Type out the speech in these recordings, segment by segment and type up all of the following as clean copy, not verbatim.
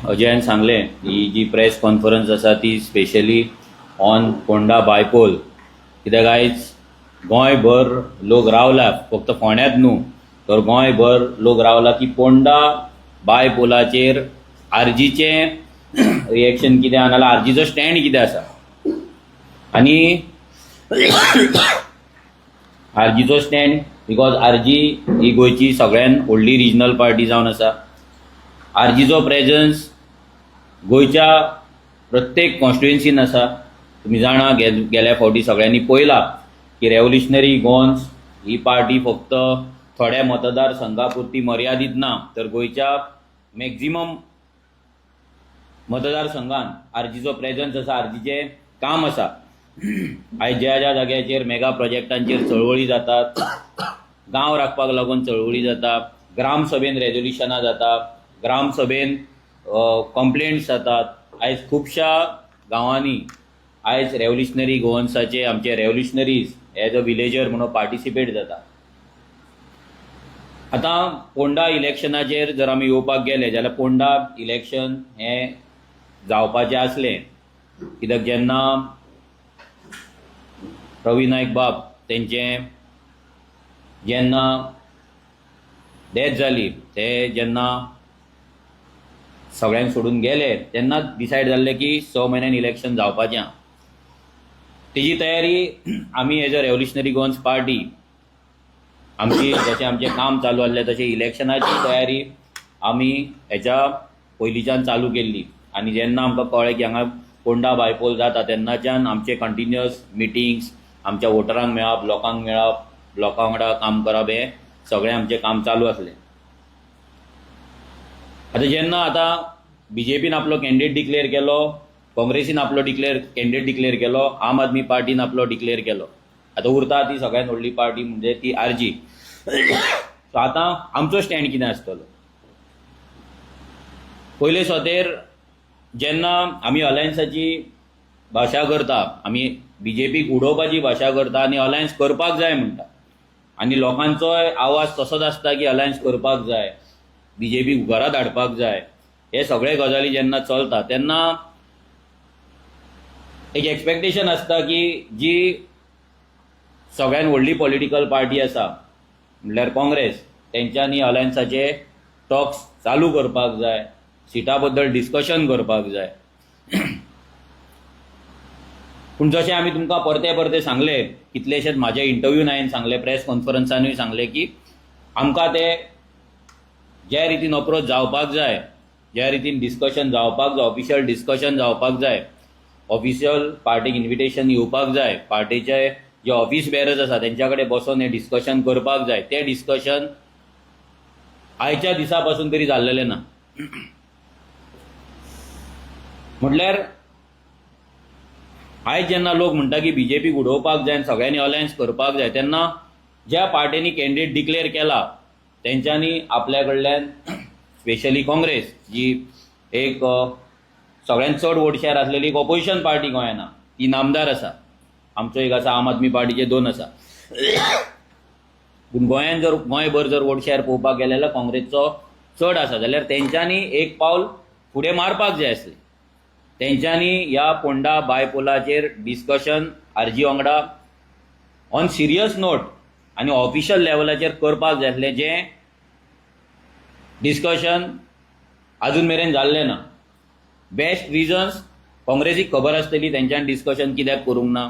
अजयान सांगलें ही जी press conference आसा ती स्पेशली ऑन पोंडा बायपोल, कित्याक आयज गोंयभर लोक रावला, फक्त फोंड्यात न्हू तर गोंयभर लोक रावला की पोंडा बायपोलाचेर आरजीचें रिएक्शन कितें आहा नाल्यार आरजीचो स्टँड कितें आसा. आनी आरजीचो स्टँड बिकॉज आरजी ही गोंयची सगळ्यान व्हडली रिजनल पार्टी जावन आसा. आरजीचो प्रेजन्स गोंयच्या प्रत्येक कॉन्स्टिट्युएन्सीन आसा. तुमी जाणा गेल्या फावटी सगळ्यांनी पळयला की रेव्होल्युशनरी गोन्स ही पार्टी फक्त थोड्या मतदारसंघा पुरती मर्यादीत ना, तर गोंयच्या मॅक्झिमम मतदारसंघान आरजीचो प्रेजन्स आसा, आरजीचें काम आसा. आयज ज्या ज्या जाग्याचेर मेगा प्रोजेक्टांचेर चळवळी जातात, गांव राखपाक लागून चळवळी जाता, ग्रामसभेन रेजोल्युशनां जाता, ग्रामसभेन कंप्लेंट्स जातात. आयज खुबशा गांवांनी आयज रेव्होल्युशनरी गोवन्साचे आमचे रेव्होल्युशनरीज एज अ विलेजर म्हणून पार्टिसिपेट जाता. आतां पोंडा इलेक्शनाचेर जर आमी येवपाक गेले जाल्यार पोंडा इलेक्शन हें जावपाचें आसलें, कित्याक जेन्ना रवी नायक बाब तेंचें जेन्ना डेथ जाली, ते जेन्ना सगळ्यांक सोडून गेले तेन्नाच डिसायड जाल्लें की 6 म्हयन्यान इलेक्शन जावपाचें आहा. तेजी तयारी आमी as a revolutionary Goans party आमची जशें आमचें काम चालू आसलें तशें इलेक्शनाची तयारी आमी हेच्या पयलींच्यान चालू केल्ली. आनी जेन्ना आमकां कळ्ळें की हांगा पोंडा बायपोल जाता तेन्नाच्यान आमचे कंटिन्युअस मिटिंग्स, आमच्या वोटरांक मेळप, लोकांक मेळप, लोकां वांगडा काम करप, हें सगळें आमचें काम चालू आसलें. आतां बीजेपीन आपलो कॅन्डिडेट डिक्लेअर केलो, काँग्रेसीन आपलो कॅन्डिडेट डिक्लेअर केलो, आम आदमी पार्टीन आपलो डिक्लेअर केलो. आतां उरता ती सगळ्यात व्हडली पार्टी म्हणजे ती आरजी. सो आतां आमचो स्टँड कितें आसतलो. पयले सोतेर जेन्ना आमी अलायन्साची भाशा करता, आमी बीजेपीक उडोवपाची भाशा करता आनी अलायन्स करपाक जाय म्हणटा, आनी लोकांचोय आवाज तसोच आसता की अलायन्स करपाक जाय, बीजेपीक घरात हाडपाक जाय, हे सगळे गजाली जेन्ना चलता तेन्ना एक एक्सपेक्टेशन आसता की जी सगळ्यात व्हडली पॉलिटिकल पार्टी आसा म्हणल्यार काँग्रेस, तेंच्यांनी अलायन्साचे टॉक्स चालू करपाक जाय, सिटा बद्दल डिस्कशन करपाक जाय. पूण जशें आमी तुमकां परते परते सांगले, कितलेशेच म्हाजे इंटरव्यून हांवें सांगले, प्रेस कॉन्फरन्सानूय सांगले की आमकां ते ज्या रितीन अप्रोच जावपाक जाय, ज्या रितीन डिस्कशन जावपाक जाय, ऑफिशियल डिस्कशन जावपाक जाय, ऑफिशियल पार्टीक इन्विटेशन येवपाक जाय, पार्टीचे जे ऑफिस बेरर्स आसा तेंच्या कडेन बसून हें डिस्कशन करपाक जाय, तें डिस्कशन आयच्या दिसा पासून तरी जाल्लेलें ना. म्हटल्यार आयज जेन्ना लोक म्हणटा की बीजेपीक उडोवपाक जाय आनी सगळ्यांनी अलायन्स करपाक जाय, तेन्ना ज्या पार्टींनी कॅन्डिडेट डिक्लेअर केला तेंच्यांनी आपल्या कडल्यान स्पेशली काँग्रेस जी एक सगळ्यांत चड वोट शेअर आसलेली एक ऑपोजिशन पार्टी गोंयांत, ती नामदार आसा. आमचो एक आसा, आम आदमी पार्टीचे 2 आसा. पूण गोंयांत जर गोंयभर जर वोट शेअर पळोवपाक गेले जाल्यार काँग्रेसचो चड आसा. जाल्यार तेंच्यांनी एक पावल फुडें मारपाक जाय आसलें. तेंच्यांनी ह्या पोंडा बायपोलाचेर डिस्कशन आरजी वांगडा ऑन सिरियस नोट आनी ऑफिशियल लेवलाचेर करपाक जाय आसलें, जें डिस्कशन आजून मेरेन जाल्लें ना. बेस्ट रिजन्स काँग्रेसीक खबर आसतली तेंच्यांनी डिस्कशन कित्याक करूंक ना,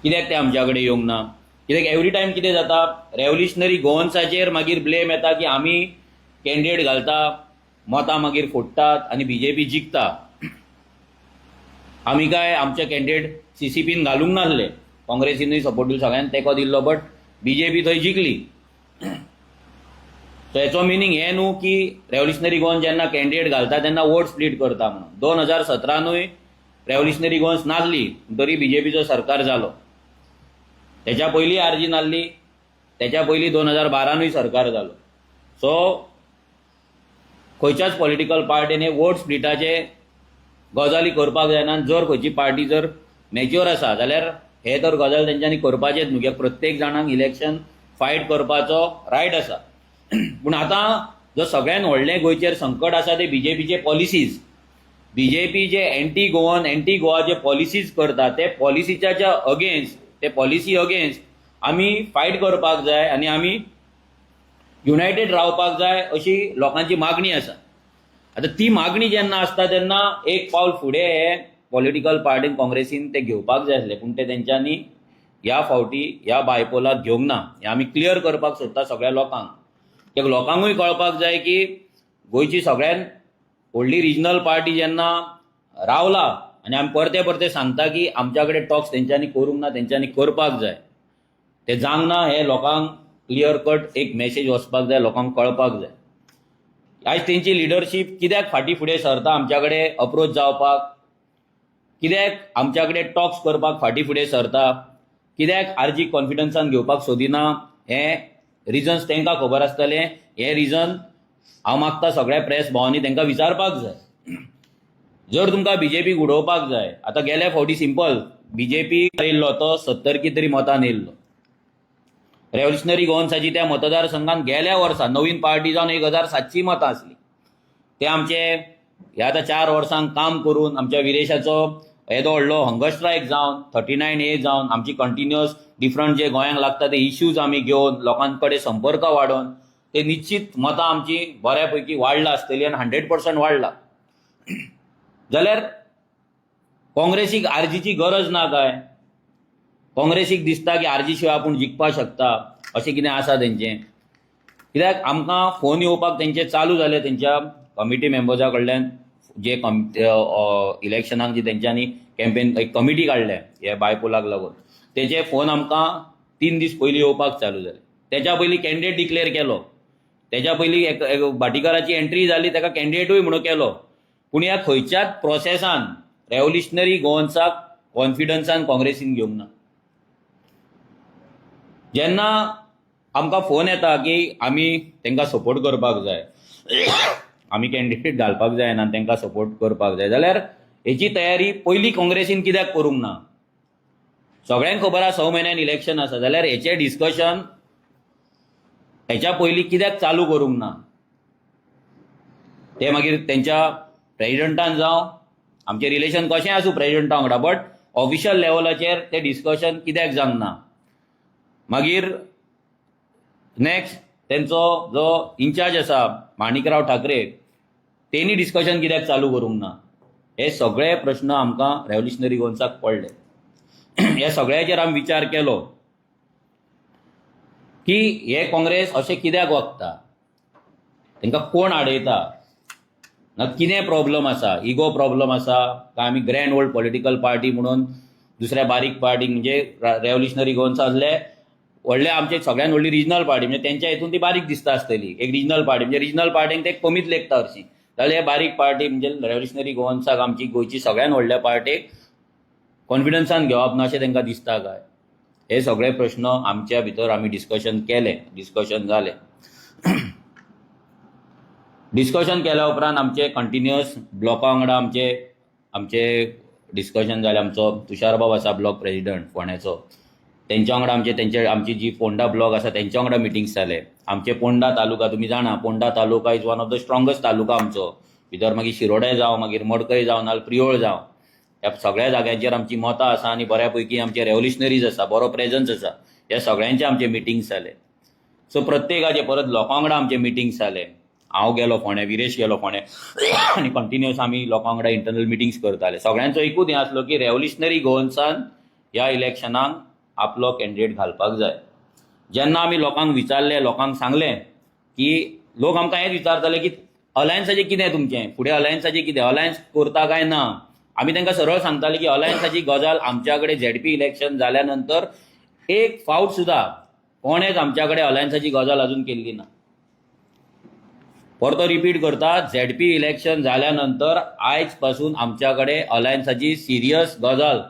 कित्याक ते आमच्या कडेन येवंक ना. कित्याक एवरी टायम कितें जाता, रेव्होल्युशनरी गोवन्साचेर मागीर ब्लेम येता की आमी कॅन्डिडेट घालता, मतां मागीर फोडटात आनी बीजेपी जिखता. आमी काय आमचे कॅन्डिडेट सीसीपीन घालूंक नासले, काँग्रेसीनूय सपोर्ट दिलो, सगळ्यांनी तेंको दिल्लो, बट बीजेपी थंय जिखली. सो हेचो मिनींग हें न्हू की रेव्होल्युशनरी गोवन जेन्ना कॅन्डिडेट घालता तेन्ना वोट स्प्लीट करता म्हणून. 2017नूय रेव्होल्युशनरी गोवन्स नासली तरी बीजेपीचो सरकार जालो. तेच्या पयलीं आरजी नासली, तेच्या पयलीं 2012नूय सरकार जालो. सो खंयच्याच पॉलिटिकल पार्टीन हे वोट स्प्लिटाचे गजाली करपाक जायना. जर खंयची पार्टी जर मॅच्युअर आसा जाल्यार हे तर गजाल तेंच्यांनी करपाचेच न्हू, कित्याक प्रत्येक जाणांक इलेक्शन फायट करपाचो रायट आसा. पूण आतां जो सगळ्यात व्हडलें गोंयचेर संकट आसा ते बीजेपीचे पॉलिसीज. बीजेपी जे एंटी गोवा जे पॉलिसीज करता ते पॉलिसीच्या अगेन्स्ट, ते पॉलिसी अगेन्स्ट आमी फायट करपाक जाय आनी आमी युनायटेड रावपाक जाय अशी लोकांची मागणी आसा. आतां ती मागणी जेन्ना आसता तेन्ना एक पावल फुडें हे पॉलिटिकल पार्टीन काँग्रेसीन ते घेवपाक जाय आसले, पूण ते तेंच्यांनी ह्या फावटी ह्या बायपोलाक घेवंक ना. हें आमी क्लियर करपाक सोदता सगळ्या लोकांक. कित्याक लोकांकूय कळपाक जाय की गोंयची सगळ्यात व्हडली रिजनल पार्टी जेन्ना रावला आनी आमी परते परते सांगता की आमच्या कडेन टॉक्स तेंच्यांनी करूंक ना, तेंच्यांनी करपाक जाय, ते जावंक ना. हे लोकांक क्लियर कट एक मेसेज वचपाक जाय, लोकांक कळपाक जाय. आयज तेंची लिडरशीप कित्याक फाटीं फुडें सरता आमच्या कडेन अप्रोच जावपाक, कित्याक आमच्या कडेन टॉक्स करपाक फाटीं फुडें सरता, कित्याक आरजी कॉन्फिडन्सान घेवपाक सोदिना, हे रिजन्स तांकां खबर आसतलें. हे रिजन हांव मागता सगळ्या प्रेस भावांनी तांकां विचारपाक जाय. जर तुमकां बीजेपीक उडोवपाक जाय, आतां गेल्या फावटी सिंपल बीजेपी येयल्लो तो 70 कितें तरी मतान येयल्लो. रेव्होल्युशनरी गोवन्साची त्या मतदारसंघात गेल्या वर्सा नवीन पार्टी जावन 1700 मतां आसली. ते आमचे हे आतां 4 वर्सांक काम करून आमच्या विरेशाचो येदो व्हडलो हंगर स्ट्रायक जावन 39A जावन आमची कंटिन्युअस डिफरंट जे गोंयांक लागता ते इश्यूज आमी घेवन लोकां कडेन संपर्क वाडोवन ते निश्चित मतां आमची बऱ्यापैकी वाडला आसतली आनी 100% वाडला. जाल्यार काँग्रेसीक आरजीची गरज ना काय? काँग्रेसीक दिसता की आरजी शिवाय आपूण जिखपाक शकता अशें कितें आसा तेंचें? कित्याक आमकां फोन येवपाक तेंचे चालू जाले तेंच्या कमिटी मेंबर्सा कडल्यान, जे इलेक्शनाक जी तेंच्यांनी कॅम्पेन एक कमिटी काडल्या हे बायपोलाक लागून, तेचे फोन आमकां 3 दीस पयलीं येवपाक चालू जाले. तेच्या पयलीं कॅन्डिडेट डिक्लेअर केलो, तेच्या पयलीं भाटीकाराची एंट्री जाली, ताका कॅन्डिडेटूय म्हणून केलो. पूण ह्या खंयच्याच प्रोसेसान रेव्होल्युशनरी गोवन्साक कॉन्फिडन्सान काँग्रेसीन घेवंक ना. जेन्ना आमकां फोन येता की आमी तांकां सपोर्ट करपाक जाय, आमी कॅन्डिडेट घालपाक जायना आनी तांकां सपोर्ट करपाक जाय, जाल्यार हेची तयारी पयलीं काँग्रेसीन कित्याक करूंक ना? सगळ्यांक खबर आसा 6 म्हयन्यान इलेक्शन आसा, जाल्यार हेचें डिस्कशन हेच्या पयलीं कित्याक चालू करूंक ना? ते मागीर तेंच्या प्रेजिडंटान जावं, आमचें रिलेशन कशें आसूं प्रेजिडंटा वांगडा, बट ऑफिशियल लेवलाचेर तें डिस्कशन कित्याक जावंक ना? मागीर नेक्स्ट तेंचो जो इन्चार्ज आसा माणिकराव ठाकरे, तेणी डिस्कशन कित्याक चालू करूंक ना? हे सगळे प्रश्न आमकां रेव्होल्युशनरी गोवन्साक पडले. ह्या सगळ्याचेर आमी विचार केलो की हे काँग्रेस अशें कित्याक वागता, तांकां कोण आडयता, ना कितें प्रॉब्लम आसा, इगो प्रॉब्लम आसा काय आमी ग्रँड ओल्ड पॉलिटिकल पार्टी म्हणून दुसऱ्या बारीक पार्टीक म्हणजे रेव्होल्युशनरी गोवन्स आसले व्हडले आमचे सगळ्यात व्हडली रिजनल पार्टी म्हणजे तेंच्या हितून ती बारीक दिसता आसतली. एक रिजनल पार्टी म्हणजे रिजनल पार्टींक ते कमीच लेखता हरशी, जाल्यार बारीक पार्टी म्हणजे रेव्होल्युशनरी गोवन्साक आमची गोंयची सगळ्यात व्हडल्या पार्टीक कॉन्फिडन्सान घेवप ना अशें तांकां दिसता काय? हे सगळे प्रश्न आमच्या भितर आमी डिस्कशन केले, डिस्कशन जालें. डिस्कशन केल्या उपरांत आमचे कंटिन्युअस ब्लॉका वांगडा आमचे डिस्कशन जालें. आमचो तुषारबाब आसा ब्लॉक प्रेजिडंट फोंड्याचो, तेंच्या वांगडा आमची जी पोंडा ब्लॉक आसा तेंच्या वांगडा मिटिंग्स जाले. आमचे पोंडा तालुका तुमी जाणा, पोंडा तालुका इज वन ऑफ द स्ट्रॉंगस्ट तालुका आमचो. भितर मागीर शिरोडे जावं, मागीर मडकय जावं, नाल्यार प्रियोळ जावं, ह्या सगळ्या जाग्यांचेर आमची मतां आसा आनी बऱ्यापैकी आमचे रेव्होल्युशनरीज आसा, बरो प्रेजन्स आसा. ह्या सगळ्यांचे आमचे मिटिंग्स जाले. सो प्रत्येकाचे परत लोकां वांगडा आमचे मिटिंग्स जाले. हांव गेलो फोंड्या, विरेश गेलो फोंड्या आनी कंटिन्युअस आमी लोकां वांगडा इंटरनल मिटिंग्स करताले. सगळ्यांचो एकूच हें आसलो की रेव्होल्युशनरी गोवन्सान ह्या इलेक्शनाक आपलो कॅन्डिडेट घालपाक जाय. जेन्ना आमी लोकांक विचारलें, लोकांक सांगलें की लोक आमकां हेंच विचारताले की अलायन्साचें कितें तुमचें, फुडें अलायन्साचें कितें, अलायन्स करता काय ना? आमी तांकां सरळ सांगताले की अलायन्साची गजाल आमच्या कडेन झेडपी इलेक्शन जाल्या नंतर एक फावट सुद्दां कोणेच आमच्या कडेन अलायन्साची गजाल अजून केल्ली ना. परतो रिपीट करता, झेडपी इलेक्शन जाल्या नंतर आयज पासून आमच्या कडेन अलायन्साची सिरियस गजाल,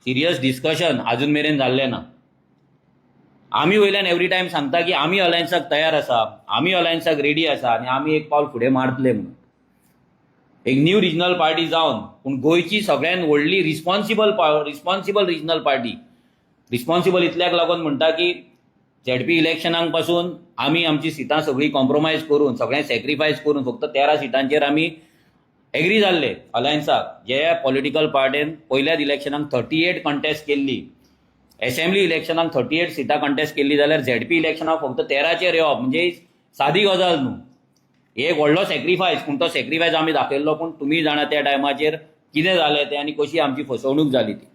सिरियस डिस्कशन अजून मेरेन जाल्लें ना. आमी वयल्यान एवरी टायम सांगता की आमी अलायन्साक तयार आसा, आमी अलायन्साक रेडी आसा आनी आमी एक पावल फुडें मारतले म्हणून. एक न्यू रिजनल पार्टी जावन पूण गोंयची सगळ्यात व्हडली रिस्पॉन्सिबल रिजनल पार्टी. रिस्पॉन्सिबल इतल्याक लागून म्हणटा की झेडपी इलेक्शनाक पासून आमी आमची सिटां सगळीं कॉम्प्रोमायज करून सगळें सॅक्रिफायस करून फक्त 13 सिटांचेर आमी एग्री जाल्ले अलायन्साक. जे पॉलिटिकल पार्टीन पयल्याच इलेक्शनाक 38 कंटेस्ट केल्ली, असेंब्ली इलेक्शनाक 38 सिटां कंटेस्ट केल्ली, जाल्यार झेडपी इलेक्शनाक फक्त 13चेर येवप म्हणजे सादी गजाल न्हू. एक व्हडलो सॅक्रिफायस, पूण तो सॅक्रिफायस आमी दाखयल्लो. पूण तुमी जाणा त्या टायमाचेर कितें जालें तें आनी कशी आमची फसवणूक जाली ती.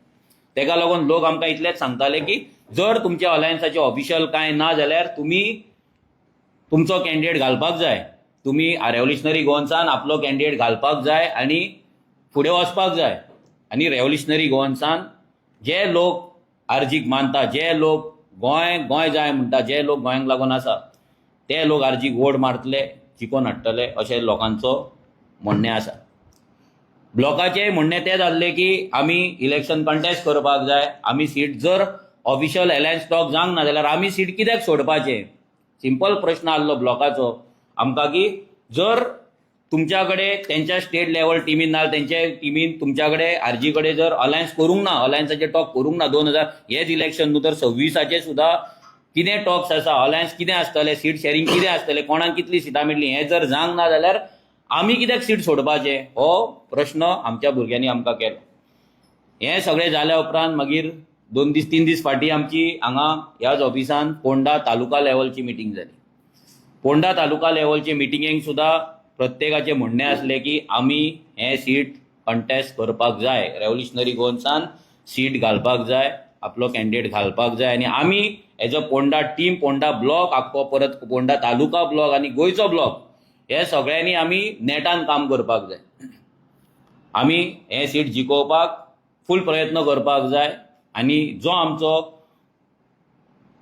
तेका लागून लोक आमकां इतलेंच सांगताले की जर तुमच्या अलायन्साचें ऑफिशियल कांय ना जाल्यार तुमी तुमचो कॅन्डिडेट घालपाक जाय. तुमी रेव्होल्युशनरी गोवन्सान आपलो कॅन्डिडेट घालपाक जाय आनी फुडें वचपाक जाय. आनी रेव्होल्युशनरी गोवन्सान जे लोक आर्जीक मानता, जे लोक गोंय जाय म्हणटा, जे लोक गोंयांक लागून आसा, ते लोक आर्जीक वोट मारतले, जिखून हाडटले अशें लोकांचो म्हणणें आसा. ब्लॉकाचें म्हणणें तें जाल्लें की आमी इलेक्शन कंटेस्ट करपाक जाय. आमी सीट जर ऑफिशियल अलायन्स टॉक जावंक ना जाल्यार आमी सीट कित्याक सोडपाचें. सिंपल प्रश्न आसलो ब्लॉकाचो आमकां की जर तुमच्या कडेन तेंच्या स्टेट लेवल टिमीन ना, तेंचे टिमीन तुमच्या कडेन आरजी कडेन जर अलायन्स करूंक ना, अलायन्साचे टॉक करूंक ना, 2000 हेच इलेक्शन न्हू तर 26 सुद्दां कितें टॉक्स आसा, अलायन्स कितें आसतलें, सीट शेअरिंग कितें आसतलें, कोणाक कितली सिटां मेळटली, हें जर जावंक ना जाल्यार आमी कित्याक सीट सोडपाचें, हो प्रश्न आमच्या भुरग्यांनी आमकां केलो. हें सगळें जाल्या उपरांत मागीर 2 दीस 3 दीस फाटीं आमची हांगा ह्याच ऑफिसान पोंडा तालुका लेवलची मिटींग जाली. पोंडा तालुका लेवलचे मिटिंगेक सुद्दां प्रत्येकाचें म्हणणें आसलें की आमी हें सीट कंटेस्ट करपाक जाय, रेव्होल्युशनरी गोवन्सान सीट घालपाक जाय, आपलो कॅन्डिडेट घालपाक जाय. आनी आमी as a Ponda team, Ponda block आख्खो, परत पोंडा तालुका ब्लॉक आनी गोंयचो ब्लॉक, हे सगळ्यांनी आमी नेटान काम करपाक जाय. आमी हें सीट जिखोवपाक फूल प्रयत्न करपाक जाय. आनी जो आमचो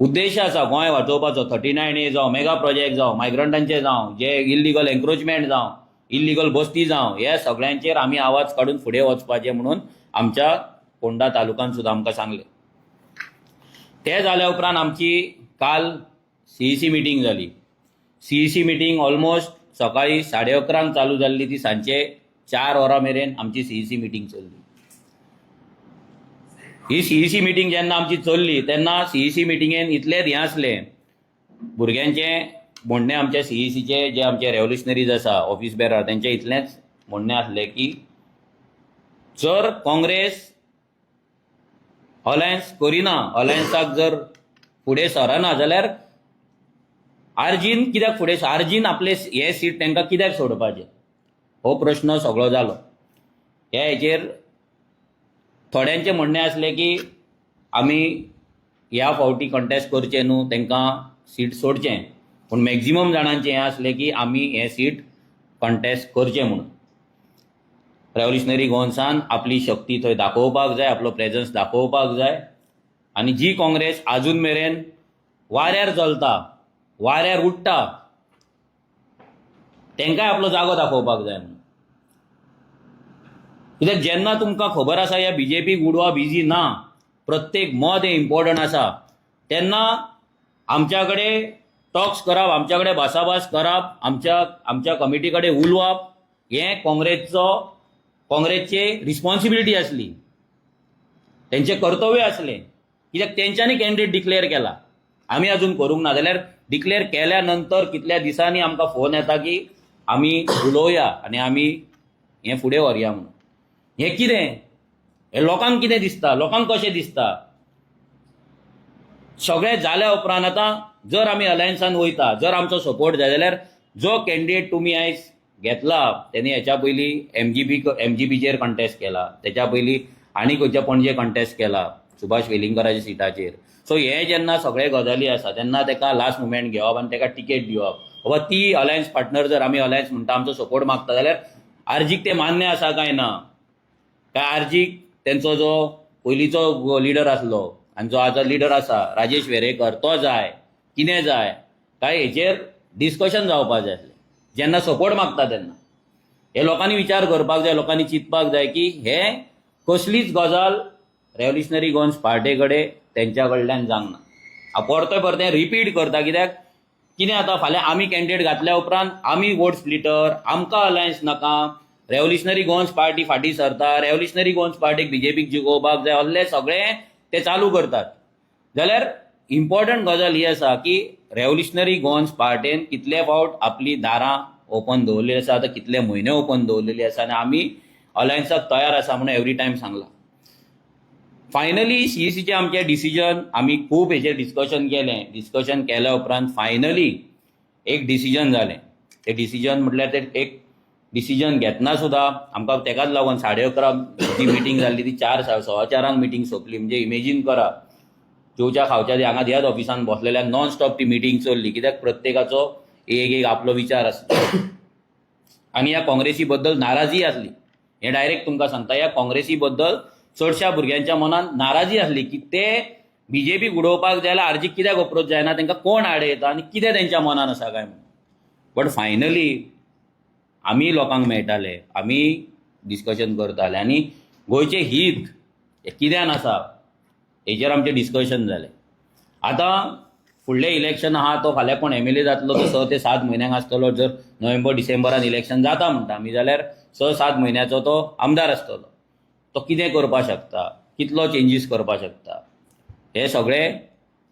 उद्देश आसा गोंय वाचोवपाचो, 39A जावं, मेगा प्रोजेक्ट जावं, मायग्रंटांचे जावं, जे इल्लिगल एन्क्रोचमेंट जावं, इल्लिगल बस्ती जावं, ह्या सगळ्यांचेर आमी आवाज काडून फुडें वचपाचें म्हणून आमच्या पोंडा तालुकान सुद्दां आमकां सांगलें. ते जाल्या उपरांत आमची काल CEC मिटींग जाली. CEC मिटींग ऑलमोस्ट सकाळी 11:30 चालू जाल्ली, ती सांजचे 4 वरां मेरेन आमची CEC मिटींग चल्ली. ही CEC मिटींग जेन्ना आमची चल्ली तेन्ना CEC मिटींगेन इतलेंच हें आसलें, भुरग्यांचें म्हणणें आमच्या CECचे जे आमचे रेव्होल्युशनरीज आसा, ऑफिस बेरर, तेंचें इतलेंच म्हणणें आसलें की जर काँग्रेस अलायन्स करिना, अलायन्साक जर फुडें सरना जाल्यार आर्जीन कित्याक फुडें, आर्जीन आपले हे सीट तांकां कित्याक सोडपाचें, हो प्रश्न सगळो जालो. हेचेर थोड्यांचें म्हणणें आसलें की आमी ह्या फावटी कंटेस्ट करचें न्हू, तांकां सीट सोडचें. पूण मॅक्झिमम जाणांचें हें आसलें की आमी हें सीट कंटेस्ट करचें म्हणून. रेव्होल्युशनरी गोवन्सान आपली शक्ती थंय दाखोवपाक जाय, आपलो प्रेजन्स दाखोवपाक जाय. आनी जी काँग्रेस आजून मेरेन वाऱ्यार चलता, वाऱ्यार उडटा, तांकांय आपलो जागो दाखोवपाक जाय म्हणून. कित्याक जेन्ना तुमकां खबर आसा ह्या BJPक उडोवप इजी ना, प्रत्येक मत हें इम्पॉर्टंट आसा, तेन्ना आमच्या कडेन टॉक्स करप, आमच्या कडेन भासाभास करप, आमच्या कमिटी कडेन उलोवप, हें काँग्रेसचे रिस्पॉन्सिबिलिटी आसली, तेंचें कर्तव्य आसलें. कित्याक तेंच्यांनी कॅन्डिडेट डिक्लेअर केला, आमी आजून करूंक ना. जाल्यार डिक्लेअर केल्या नंतर कितल्या दिसांनी आमकां फोन येता की आमी उलोवया आनी आमी हें फुडें व्हरया म्हणून. हें कितें, हें लोकांक कितें दिसता, लोकांक कशें दिसता. सगळें जाल्या उपरांत आतां जर आमी अलायन्सान वयता, जर आमचो सपोर्ट जाय जाल्यार जो कॅन्डिडेट तुमी आयज घेतला तेणी हेच्या पयलीं MGPचेर कंटेस्ट केला, तेच्या पयलीं आनी खंयच्या पणजे कंटेस्ट केला सुभाष वेलिंगराच्या सिटाचेर. सो हे जेन्ना सगळे गजाली आसा तेन्ना ताका लास्ट मुमेंट घेवप आनी ताका टिकेट दिवप. बाबा ती अलायन्स पार्टनर, जर आमी अलायन्स म्हणटा आमचो सपोर्ट मागता जाल्यार आर्जीक तें मान्य आसा काय ना, काय आर्जीक तेंचो जो पयलींचो लिडर आसलो आनी जो आतां लिडर आसा राजेश वेरेकर तो जाय, कितें जाय, काय हेचेर डिस्कशन जावपाक जाय आसलें जेन्ना सपोर्ट मागता तेन्ना. हे लोकांनी विचार करपाक जाय, लोकांनी चिंतपाक जाय की हे कसलीच गजाल रेव्होल्युशनरी गोवन्स पार्टी कडेन तेंच्या कडल्यान जावंक ना. हांव परतें रिपीट करता, कित्याक कितें जाता, फाल्यां आमी कॅन्डिडेट घातल्या उपरांत आमी वोट स्प्लिटर, आमकां अलायन्स नाका, रेव्होल्युशनरी गोवन्स पार्टी फाटीं सरता, रेव्होल्युशनरी गोवन्स पार्टीक BJPक जिखोवपाक जाय, असलें सगळें ते चालू करतात. जाल्यार इम्पॉर्टंट गजाल ही आसा की रेव्होल्युशनरी गोवन्स पार्टीन कितले फावट आपली दारां ओपन दवरलेली आसा, आतां कितले म्हयने ओपन दवरलेली आसा आनी आमी अलायन्साक तयार आसा म्हणून एवरी टायम सांगलां. फायनली सीईसीचें आमचें डिसिजन आमी खूब हेचेर डिस्कशन केल्या उपरांत फायनली एक डिसिजन जालें. तें डिसिजन म्हटल्यार तें एक डिसिजन घेतना सुद्दां आमकां तेकाच लागून 11:30 जी मिटींग जाल्ली ती 4:15 मिटींग सोंपली. म्हणजे इमेजीन करा, जेवच्या खावच्या हांगा ह्याच ऑफिसान बसलेल्याक नॉन स्टॉप ती मिटींग चल्ली, कित्याक प्रत्येकाचो एक आपलो विचार आसता. आनी ह्या काँग्रेसी बद्दल नाराजी आसली. हें डायरेक्ट तुमकां सांगता, ह्या काँग्रेसी बद्दल चडशा भुरग्यांच्या मनात नाराजी आसली की ते बीजेपीक उडोवपाक जाय जाल्यार आरजीक कित्याक अप्रोच जायना, तांकां कोण आड येता आनी कितें तेंच्या मनान आसा काय म्हणून. बट फायनली आमी लोकांक मेळटाले, आमी डिस्कशन करताले आनी गोंयचें हित हें कित्यान आसा हेचेर आमचें डिस्कशन जालें. आतां फुडलें इलेक्शन आहा तो फाल्यां कोण एमएलए जातलो तो 6 ते 7 म्हयन्यांक आसतलो. जर नोव्हेंबर डिसेंबरान इलेक्शन जाता म्हणटा आमी जाल्यार 6-7 म्हयन्याचो तो आमदार आसतलो. तो कितें करपाक शकता, कितलो चेंजीस करपाक शकता, हे सगळें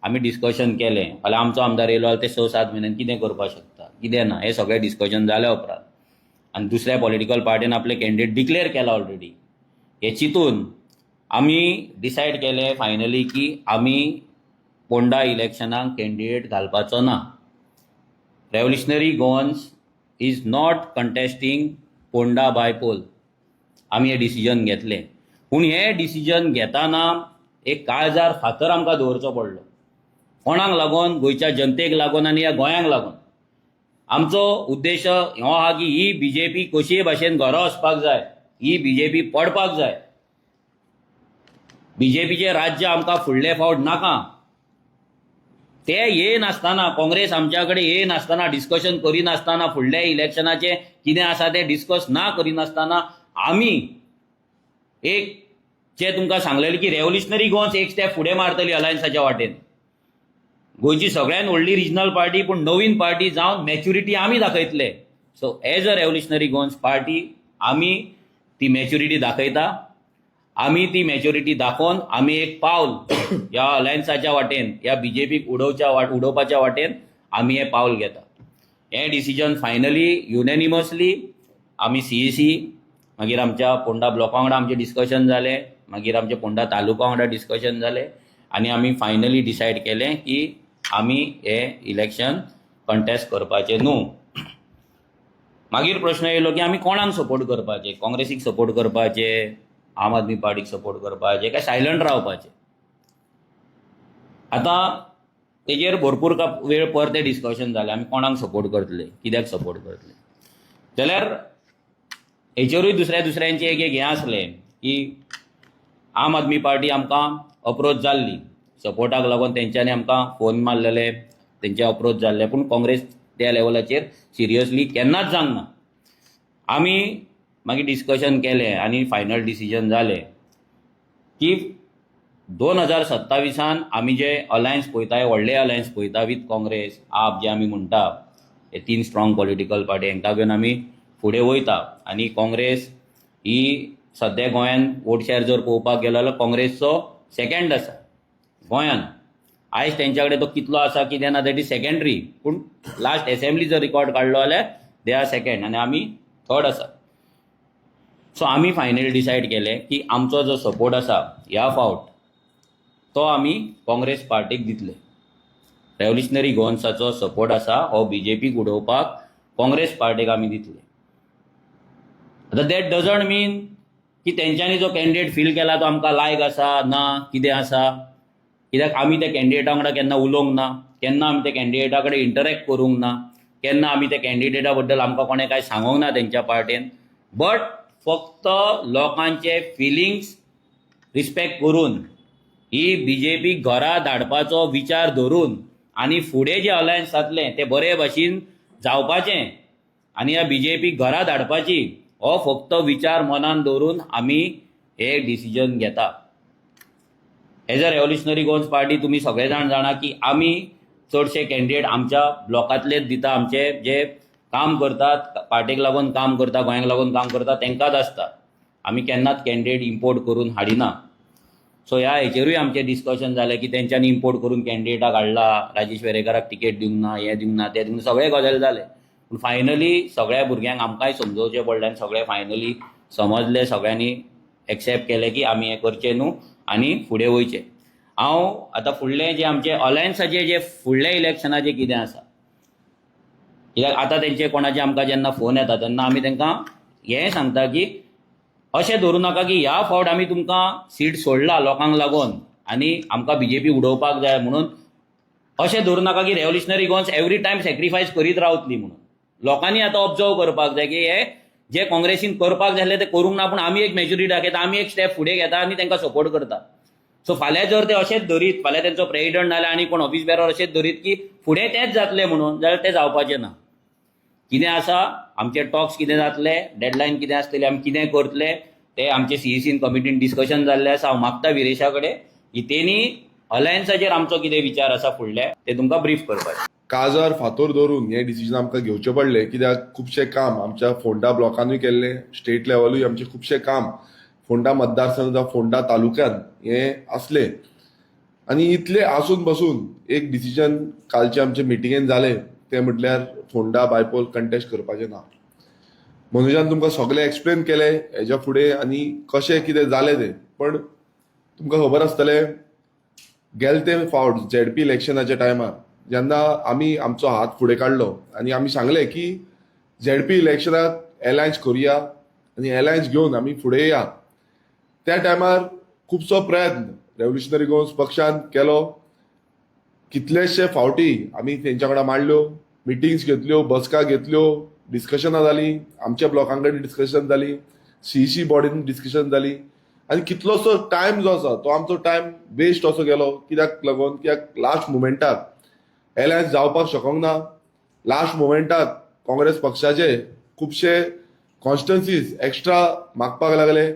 आमी डिस्कशन केलें. फाल्यां आमचो आमदार येयलो जाल्यार ते 6-7 म्हयन्यान कितें करपाक शकता, कितें ना, हें सगळें डिस्कशन जाल्या उपरांत आनी दुसऱ्या पॉलिटिकल पार्टीन आपले कॅन्डिडेट डिक्लेअर केला ऑलरेडी. हे चिंतून आमी डिसायड केलें फायनली की आमी पोंडा इलेक्शनाक कॅन्डिडेट घालपाचो ना. Revolutionary Goans is not contesting Ponda bypoll. आमी हें डिसिजन घेतलें. पूण हें डिसिजन घेताना एक काळजार फातर आमकां दवरचो पडलो. कोणाक लागून? गोंयच्या जनतेक लागून आनी ह्या गोंयांक लागून. आमचो उद्देश हो आहा की ही बीजेपी कशीय भाशेन घरा वचपाक जाय, ही बीजेपी पडपाक जाय. बीजेपीचें राज्य आमकां फुडले फावट नाका. ते येनासतना, काँग्रेस आमच्या कडेन येनासतना, डिस्कशन करिनासतना, फुडल्या इलेक्शनाचें कितें आसा तें डिस्कस ना करिनासतना आमी एक जें तुमकां सांगलेलें की रेव्होल्युशनरी गोवन्स एक स्टेप फुडें मारतली अलायन्साच्या वाटेन. गोंयची सगळ्यात व्हडली रिजनल पार्टी पूण नवीन पार्टी जावन मॅच्युरिटी आमी दाखयतले. So as a revolutionary Goans party आमी ती मॅच्युरिटी दाखयता. आमी ती मॅच्युरिटी दाखोवन आमी एक पावल ह्या अलायन्साच्या वाटेन, ह्या बीजेपीक उडोवपाच्या वाटेन आमी हें पावल घेता. हें डिसिजन फायनली युनॅनिमसली आमी सीईसी, मागीर आमच्या पोंडा ब्लॉका वांगडा आमचें डिस्कशन जालें, मागीर आमच्या पोंडा तालुका वांगडा डिस्कशन जालें आनी आमी फायनली डिसायड केलें की आमी हें इलेक्शन कंटेस्ट करपाचें न्हू. मागीर प्रश्न येयलो की आमी कोणाक सपोर्ट करपाचें, काँग्रेसीक सपोर्ट करपाचें, आम आदमी पार्टीक सपोर्ट करपाचें काय सायलंट रावपाचें. आतां तेजेर भरपूर वेळ परते डिस्कशन जालें. आमी कोणाक सपोर्ट करतले, कित्याक सपोर्ट करतले जाल्यार हेचेरूय दुसऱ्यांचें एक हें आसलें की आम आदमी पार्टी आमकां अप्रोच जाल्ली, सपोर्टाक लागून तेंच्यांनी आमकां फोन मारलेले, तेंचे अप्रोच जाल्ले. पूण काँग्रेस त्या लेवलाचेर सिरियसली केन्नाच जावंक ना. आमी मागीर डिस्कशन केलें आनी फायनल डिसिजन जालें की 2027 आमी जे अलायन्स पळयताय, व्हडले अलायन्स पळयता वीथ काँग्रेस, आप जे आमी म्हणटा, हे 3 स्ट्रॉंग पॉलिटिकल पार्टी, हांकां घेवन आमी फुडें वयता. आनी काँग्रेस ही सद्या गोंयान वोट शेअर जर पळोवपाक गेलो जाल्यार काँग्रेसचो सेकंड आसा गोंयान. आयज तेंच्या कडेन तो कितलो आसा कितें ना दॅट इज सेकंडरी, पूण लास्ट एसेंब्ली जर रिकॉर्ड काडलो जाल्यार दे आर सेकंड आनी आमी थर्ड आसा. सो आमी फायनली डिसायड केलें की आमचो जो सपोर्ट आसा ह्या फावट तो आमी काँग्रेस पार्टीक दितले. रेव्होल्युशनरी गोवन्साचो सपोर्ट आसा हो बीजेपीक उडोवपाक काँग्रेस पार्टीक आमी दितले. आतां दॅट डजंट मीन की तेंच्यांनी जो कॅन्डिडेट फील केला तो आमकां लायक आसा ना कितें आसा, कित्याक आमी त्या कॅन्डिडेटा वांगडा केन्ना उलोवंक ना, केन्ना आमी त्या कॅन्डिडेटा कडेन इंटरॅक्ट करूंक ना, केन्ना आमी त्या कॅन्डिडेटा बद्दल आमकां कोणें कांय सांगूंक ना तेंच्या पार्टेन. बट फक्त लोकांचे फिलिंग्स रिस्पेक्ट करून ही बीजेपी घरा धाडपाचो विचार धरून आनी फुडें जें अलायन्स जातलें तें बरे भाशेन जावपाचें आनी ह्या बीजेपी घरा धाडपाची हो फक्त विचार मनान दवरून आमी हे डिसिजन घेता. As a revolutionary Goans party तुमी सगळे जाण जाणा की आमी चडशे कॅन्डिडेट आमच्या ब्लॉकांतलेच दिता. आमचे जे काम करतात, पार्टेक लागून काम करता, गोंयांक लागून काम करता, तेंकांच आसता. आमी केन्नाच कॅन्डिडेट इम्पोर्ट करून हाडिना. सो ह्या हेचेरूय आमचें डिस्कशन जालें की तेंच्यांनी इम्पोर्ट करून कॅन्डिडेटाक हाडला, राजेश वेरेकाराक तिकेट दिवंक ना, हें दिवंक ना, तें दिवंक ना, सगळे गजाली जाले. पूण फायनली सगळ्या भुरग्यांक आमकांय समजोवचें पडलें आनी सगळे फायनली समजले, सगळ्यांनी एक्सेप्ट केलें की आमी हें करचें न्हू आनी फुडें वयचें. हांव आतां फुडलें जें आमचें अलायन्साचें जें फुडल्या इलेक्शनाचें कितें आसा, कित्याक आतां तेंचे कोणाचे आमकां जेन्ना फोन येता तेन्ना आमी तांकां हें सांगता की अशें धरूं नाका की ह्या फावट आमी तुमकां सीट सोडला लोकांक लागून आनी आमकां बीजेपी उडोवपाक जाय म्हणून. अशें धरूं नाका की revolutionary Goans every time sacrifice करीत रावतली म्हणून. लोकांनी आतां ऑब्जर्व करपाक जाय की हे जे काँग्रेसीन करपाक जाय आसलें तें करूंक ना, पूण आमी एक मेजॉरिटी दाखयता, आमी एक स्टेप फुडें घेता आनी तांकां सपोर्ट करता. सो फाल्यां जर ते अशेंच धरीत, फाल्यां तेंचो प्रेसिडेंट नाल्यार आनी कोण ऑफिस बेरर अशेंच धरीत की फुडें तेंच जातलें म्हणून, जाल्यार तें जावपाचें ना. कितें आसा आमचे टॉक्स कितें जातले, डेडलायन कितें आसतली, आमी कितें करतले ते आमचे सीईसीन कमिटीन डिस्कशन जाल्लें आसा. हांव मागता विरेशा कडेन की तेणी अलायन्साचेर आमचो कितें विचार आसा फुडले ते तुमकां ब्रीफ करपाचें. काजार फातोर धरून हे डिसिजन आमकां घेवचें पडलें, कित्याक खुबशें काम आमच्या फोंडा ब्लॉकानूय केल्लें, स्टेट लेवलूय आमचें खुबशें काम फोंडा मतदारसंघ जावं फोंडा तालुक्यान हें आसलें. आनी इतलें आसून बसून एक डिसिजन कालचे आमचे मिटिंगेन जालें तें म्हटल्यार फोंडा बायपोल कंटेस्ट करपाचें ना. मनोजान तुमकां सगळें एक्सप्लेन केलें हेज्या फुडें आनी कशें कितें जालें तें. पण तुमकां खबर आसतलें गेले ते फावट झेडपी इलेक्शनाच्या टायमार जेन्ना आमी आमचो हात फुडें काडलो आनी आमी सांगलें की झेडपी इलेक्शनाक एलायन्स करुया आनी एलायन्स घेवन आमी फुडें या, त्या टायमार खुबसो प्रयत्न रेव्होल्युशनरी गोवन्स पक्षान केलो. कितलेशे फावटी आमी तेंच्या वांगडा मांडल्यो, मिटिंग्स घेतल्यो, बसका घेतल्यो, डिस्कशनां जालीं, आमच्या ब्लॉकां कडेन डिस्कशन जाली, सीईसी बॉडीन डिस्कशन जाली. आनी कितलोसो टायम जो आसा तो आमचो टायम वेस्ट असो गेलो. कित्याक लागून, कित्याक लास्ट मुमेंटाक एलायन्स जावपाक शकूंक ना. लास्ट मुमेंटाक काँग्रेस पक्षाचे खुबशे कॉन्स्टिट्युन्सीज एक्स्ट्रा मागपाक लागले.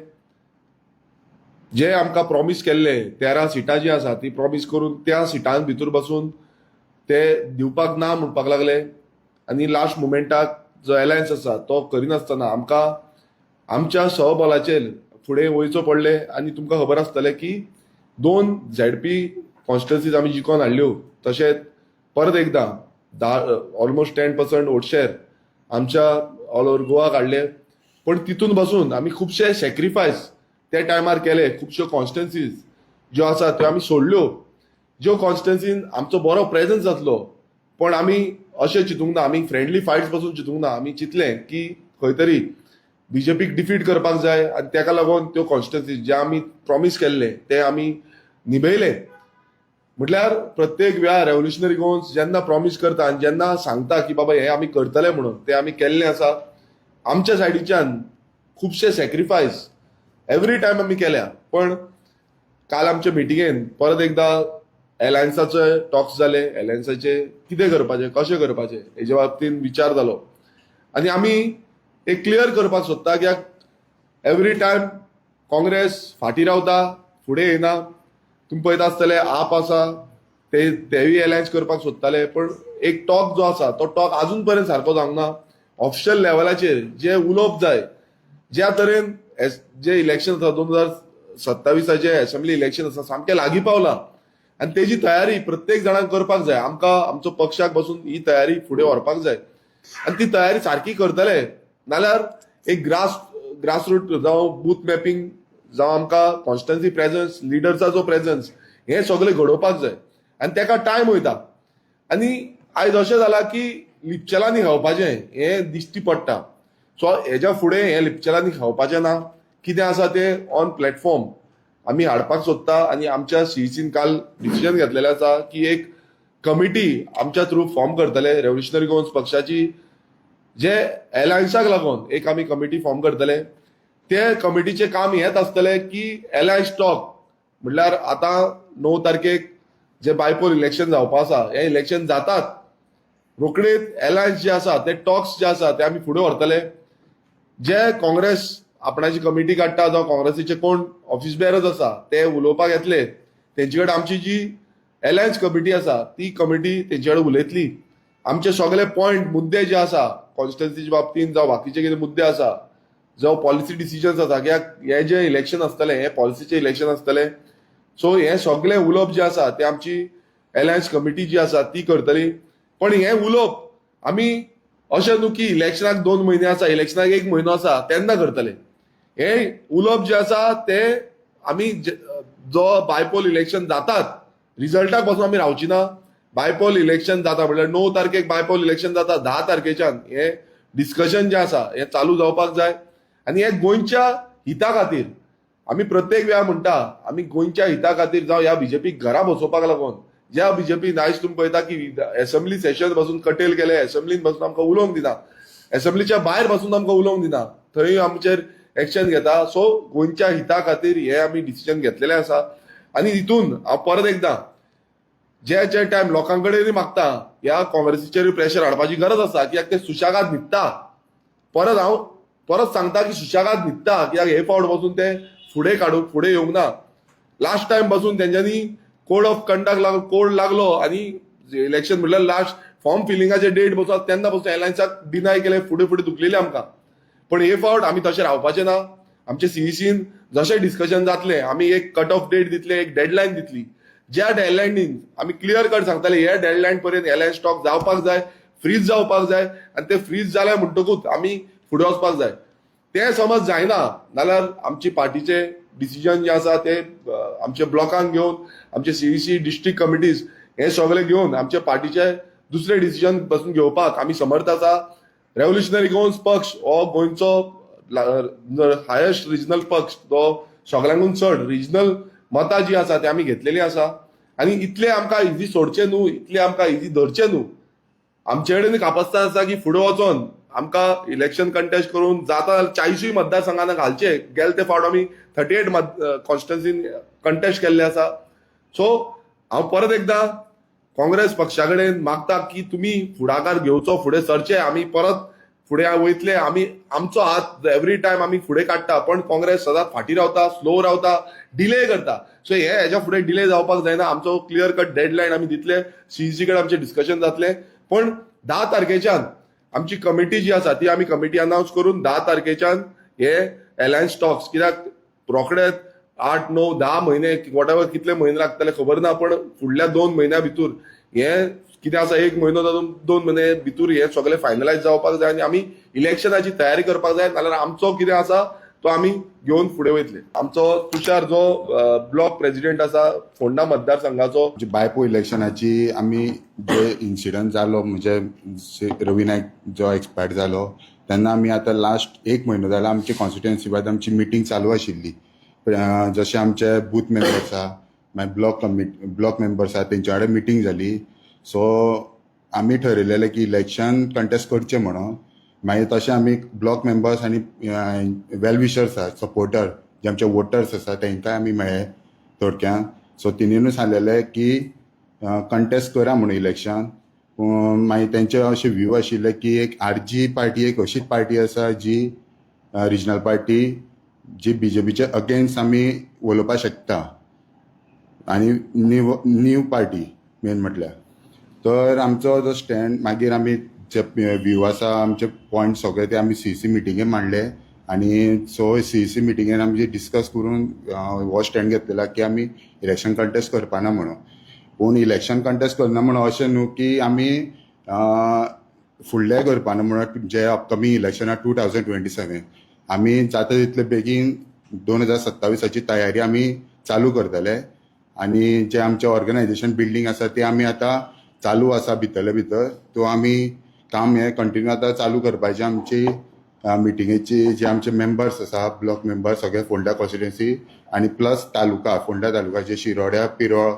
जे आमकां प्रॉमीस केल्ले 13 सिटां जी आसा ती प्रॉमीस करून त्या सिटां भितर बसून ते दिवपाक ना म्हणपाक लागले. आनी लास्ट मुमेंटाक जो एलायन्स आसा तो करिनासतना आमकां आमच्या सहबलाचेर फुडें वयचो पडलें. आनी तुमकां खबर आसतलें की 2 झेडपी कॉन्स्टिट्युन्सीज आमी जिखोन हाडल्यो. तशेंच परत एकदां ऑलमोस्ट 10% वोट शेअर आमच्या ऑल ओव्हर गोवा काडले. पण तितून बसून आमी खुबशे सॅक्रिफायस त्या टायमार केले. खुबश्यो कॉन्स्टिट्युन्सीज ज्यो आसा त्यो आमी सोडल्यो, ज्यो कॉन्स्टिट्युन्सीन आमचो बरो प्रेझन्स जातलो. पण आमी अशें चिंतूंक ना, आमी फ्रेंडली फायट्स बसून चिंतूंक ना. आमी चिंतलें की खंय तरी बीजेपीक डिफीट करपाक जाय आनी तेका लागून त्यो कॉन्स्टिट्युन्सीज जे आमी प्रॉमीस केल्ले ते आमी निभयले. म्हटल्यार प्रत्येक वेळार रेव्होल्युशनरी गोवन्स जेन्ना प्रॉमीस करता आनी जेन्ना सांगता की बाबा हें आमी करतले म्हणून, तें आमी केल्लें आसा. आमच्या सायडीच्यान खुबशे सॅक्रिफायस एवरी टायम आमी केल्या. पण काल आमच्या मिटिंगेन परत एकदां एलायन्साचे टॉक्स जाले. एलायन्साचे कितें करपाचें, कशें करपाचें हेजे बाबतींत विचार जालो. आनी आमी एक क्लियर करपाक सोदता, कित्याक एवरी टायम काँग्रेस फाटीं रावता, फुडें येना. तुमी पळयता आसतले आप आसा तेवूय एलायन्स करपाक सोदताले. पण एक टॉक जो आसा तो टॉक आजून पर्यंत सारको जावंक ना. ऑफिशियल लेवलाचेर जे उलोवप जाय, ज्या तरेन जे इलेक्शन आसा 2027 असेंब्ली इलेक्शन आसा सामकें लागीं पावलां. आनी तेजी तयारी प्रत्येक जाणांक करपाक जाय. आमकां आमचो पक्षाक बसून ही तयारी फुडें व्हरपाक जाय आनी ती तयारी सारकी करतले. नाल्यार एक ग्रासरूट जावं बूथ मॅपिंग जावं आमकां कॉन्स्टिट्युन्सी प्रेझन्स, लिडर्साचो प्रेझन्स हें सगळें घडोवपाक जाय आनी तेका टायम वयता. आनी आयज अशें जालां की लिपचेलांनी खावपाचें हें दिश्टी पडटा. सो हेज्या फुडें हें लिपचेलांनी खावपाचें ना. कितें आसा तें ऑन प्लॅटफॉर्म आमी हाडपाक सोदता. आनी आमच्या सीईसीन काल डिसिजन घेतलेलें आसा की एक कमिटी आमच्या थ्रू फॉर्म करतले रेव्होल्युशनरी गोवन्स पक्षाची. जे एलायन्साक लागून एक आमी कमिटी फॉर्म करतले. ते कमिटीचें काम हेंच आसतलें की एलायन्स टॉक म्हटल्यार आतां 9 तारखेक जे बायपोल इलेक्शन जावपा आसा, हें इलेक्शन जातात रोखडेच एलायन्स जे आसा ते टॉक्स जे आसा ते आमी फुडें व्हरतले. जे काँग्रेस आपणाची कमिटी काडटा जावं काँग्रेसीचे कोण ऑफिस बेरर्स आसा ते उलोवपाक येतले, तेंचे कडेन आमची जी एलायन्स कमिटी आसा ती कमिटी तेंचे कडेन उलयतली. आमचे सगळे पॉयंट मुद्दे जे आसा कॉन्स्टिट्युन्सीच्या बाबतींत जावं बाकीचे कितें मुद्दे आसा, जावं पॉलिसी डिसिजन्स आसा, कित्याक हें जें इलेक्शन आसतलें हें पॉलिसीचें इलेक्शन आसतलें. सो हे सगळे उलोवप जे आसा ते आमची अलायन्स कमिटी जी आसा ती करतली. पण हे उलोवप आमी अशें न्हू की इलेक्शनाक 2 म्हयने आसा, इलेक्शनाक 1 म्हयनो आसा तेन्ना करतले. हे उलोवप जे आसा ते आमी जो बायपोल इलेक्शन जातात रिझल्टाक पासून आमी रावची ना. बायपोल इलेक्शन जाता म्हटल्यार 9 तारखेक बायपोल इलेक्शन जाता, 10 तारखेच्यान हे डिस्कशन जे आसा हे चालू जावपाक जाय. आनी हे गोंयच्या हिता खातीर आमी प्रत्येक वेळा म्हणटा आमी गोंयच्या हिता खातीर जावं ह्या बीजेपीक घरा बसोवपाक लागून ज्या बीजेपीन आयज तुम्ही पळयता की असेंब्ली सेशन पासून कटेल केले, असेंब्लीन पासून आमकां उलोवंक दिना, असेंब्लीच्या भायर पासून आमकां उलोवंक दिना, थंय आमचेर एक्शन घेता. सो गोंयच्या हिता खातीर हे आमी डिसिजन घेतलेले आसा. आनी हितून हांव परत एकदां जे टायम लोकां कडेन मागता ह्या काँग्रेसीचेर प्रेशर हाडपाची गरज आसा, कित्याक ते सुशागाद न्हिदता. हांव परत सांगता की सुशागाद न्हिदता, कित्याक हे फावट पासून ते फुडें येवंक ना. लास्ट टायम पासून तेंच्यांनी कोड ऑफ कंडक्ट कोड लागलो आनी इलेक्शन म्हटल्यार लास्ट फॉर्म फिलिंगाचे डेट बसता तेन्ना पासून एलायन्साक डिनाय केले, फुडें धुकलेले आमकां. पण हे फावट आमी तशें रावपाचे ना. आमचे सीईसीन जशें डिस्कशन जातलें आमी एक कट ऑफ डेट दितले, एक डेडलायन दितली. ज्या डेडलायनीन आमी क्लियर कट सांगताले ह्या डेडलायन पर्यंत एलायन्स स्टॉक जावपाक जाय, फ्रीज जावपाक जाय, आनी ते फ्रीज जाले म्हणटकूच आमी फुडें वचपाक जाय. ते समज जायना जाल्यार आमची पार्टीचे डिसिजन जे आसा ते आमचे ब्लॉकांक घेवन आमचे सीईसी डिस्ट्रिक्ट कमिटीज हे सगळे घेवन आमच्या पार्टीचे दुसरे डिसिजन पासून घेवपाक आमी समर्थ आसा. रेव्होल्युशनरी गोवन्स पक्ष हो गोंयचो हायेस्ट रिजनल पक्ष, तो सगळ्यांकून चड रिजनल मतां जी आसा ती आमी घेतलेली आसा. आनी इतले आमकां इजी सोडचे न्हू, इतले आमकां इजी धरचे न्हू. आमचे कडेन कापास्तां आसा की फुडें वचोन आमकां इलेक्शन कंटेस्ट करून जाता जाल्यार 40 मतदारसंघांना घालचे. गेले ते फावट आमी 38 कॉन्स्टिट्युन्सीन कंटेस्ट केल्ले आसा. सो हांव परत एकदां काँग्रेस पक्षा कडेन मागता की तुमी फुडाकार घेवचो, फुडें सरचे. आमी परत फुडें वयतले, आमी आमचो हात एवरी टायम आमी फुडें काडटा, पण काँग्रेस सदांच फाटीं रावता, स्लो रावता, डिले करता. सो हेच्या फुडें डिले जावपाक जायना. आमचो क्लियर कट डेडलायन आमी दितले, सीईसी कडेन आमचें डिस्कशन जातलें. पण 10 तारखेच्यान आमची कमिटी जी आसा ती आमी कमिटी अनावन्स करून 10 तारखेच्यान हे अलायन्स स्टॉक्स, कित्याक रोखडेच 8, 9, 10 म्हयने वॉटेवर कितले म्हयने लागतले खबर ना, पण फुडल्या 2 म्हयन्या भितर हे कितें आसा 1 म्हयनो जावन 2 म्हयने भितर हे सगळे फायनलायज जावपाक जाय आनी आमी इलेक्शनाची तयारी करपाक जाय. नाल्यार आमचो कितें आसा तो आमी घेवन फुडें वयतले. आमचो तुषार जो ब्लॉक प्रेसिडेंट आसा फोंडा मतदारसंघाचो, बायपो इलेक्शनाची आमी जे इन्सिडंट जालो म्हणजे रवी नायक जो एक्सपायर जालो तेन्ना आमी आतां लास्ट 1 म्हयनो जाला आमची कॉन्स्टिट्युएन्सी वायज आमची मिटींग चालू आशिल्ली. जशे आमचे बूथ मेंबर्स आहा, मागीर ब्लॉक मेंबर्स आहा, तेंच्या कडेन मिटींग जाली. सो आमी ठरयलेलें की इलेक्शन कंटेस्ट करचें म्हणून. मागीर तशें आमी ब्लॉक मेंबर्स आनी वेल विशर्स आहा, सपोर्टर जे आमचे वोटर्स आसा तेंकाय आमी मेळ्ळे थोडक्यान. सो तिणेनूय सांगलेलें की कंटेस्ट करा म्हणून इलेक्शन. मागीर तेंचे अशे व्यू आशिल्ले की एक आरजी पार्टी एक अशीच पार्टी आसा जी रिजनल पार्टी जी बीजेपीचे अगेन्स्ट आमी उलोवपाक शकता आनी न्यू पार्टी मेन म्हटल्यार. तर आमचो जो स्टँड मागीर आमी जे व्यू आसा आमचे पॉयंट सगळे ते आमी सीईसी मिटिंगेन मांडले. आनी सो सीईसी मिटिंगेन आमी डिस्कस करून हो स्टँड घेतलेला की आमी इलेक्शन कंटेस्ट करपाना म्हणून. पूण इलेक्शन कंटेस्ट करना म्हणून अशें न्हू की आमी फुडलें करपाना म्हणून जे अपकमींग इलेक्शना 2027 आमी जाता तितले बेगीन 2027ची तयारी आमी चालू करतले. आनी जे आमचे ऑर्गनायझेशन बिल्डींग आसा ते आमी आतां चालू आसा भितर तो आमी काम हे कंटिन्यू आतां चालू करपाची. आमची मिटिंगेची जे आमचे मेंबर्स आसा ब्लॉक मेंबर सगळे फोंडा कॉन्स्टिट्युएन्सी आनी प्लस तालुका फोंडा तालुकाचे शिरोड्या पिरोळ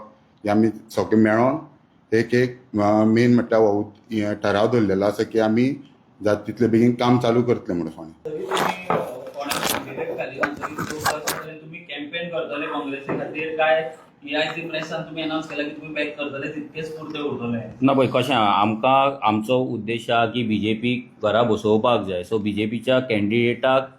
हे आमी सगळे मेळोन एक मेन म्हटल्यार ठराव धरलेलो आसा की आमी जाता तितले बेगीन काम चालू करतले म्हणून. तुम्ही कॅम्पेन करतले काँग्रेसी खातीर काय ह्याची प्रेसान तुम्ही अनाउन्स केला की तुम्ही बॅक करतले तितकेच पुरते उरतले? ना पळय कशें आमकां आमचो उद्देश आहा की बीजेपीक घरा बसोवपाक जाय. सो बीजेपीच्या कॅन्डिडेटाक